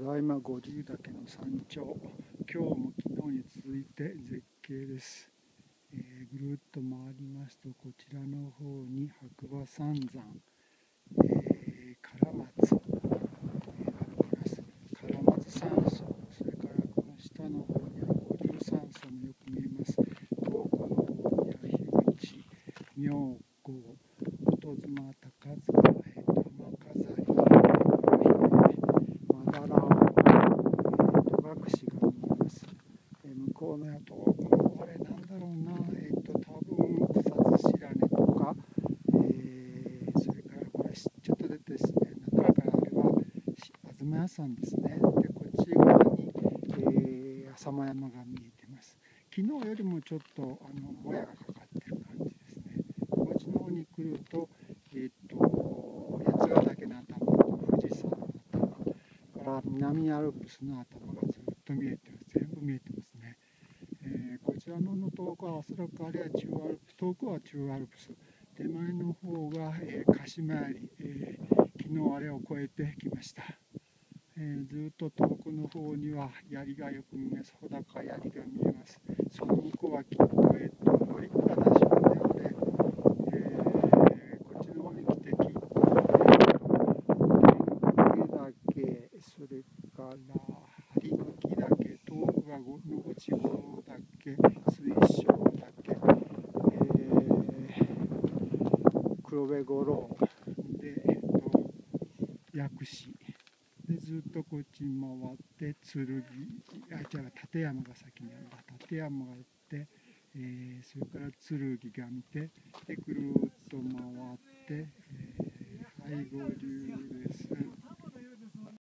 だいま五竜岳の山頂、今日も昨日に続いて絶景です。ぐるっと回りますと、こちらの方に白馬三山、唐松、があります。唐松山荘、それからこの下の方には五竜山荘もよく見えます。遠くの方には樋口、妙高、音妻、高塚、玉飾り、まだらを、戸隠が見えます。向こうのやと、これなんだろうな、多分草津白根とか、それからこれちょっと出てですね、なかなかあれは東屋さんですね。で、こっち側に、浅間山が見えてます。昨日よりもちょっともやがかかってる感じですね。こっちの方に来ると、八ヶ岳の頭と富士山の頭から南アルプスの頭がずっと見えてます。全部見えてますね。こちらの遠くはおそらくあれは中アルプス、遠くは中アルプス、手前の方が、鹿島槍、昨日あれを越えてきました。ずっと遠くの方には槍がよく見えます。穂高槍が見えます。その向こうはきっと、乗鞍島であれ、こっちの方に来てきっと、岳、それから針抜岳、遠くは野口五郎岳、水晶岳、黒部五郎で、薬師で、ずっとこっちに回って剣、立山が先にあるんだ。立山があって、それから剣が見て、でぐるっと回って、はい、五竜です。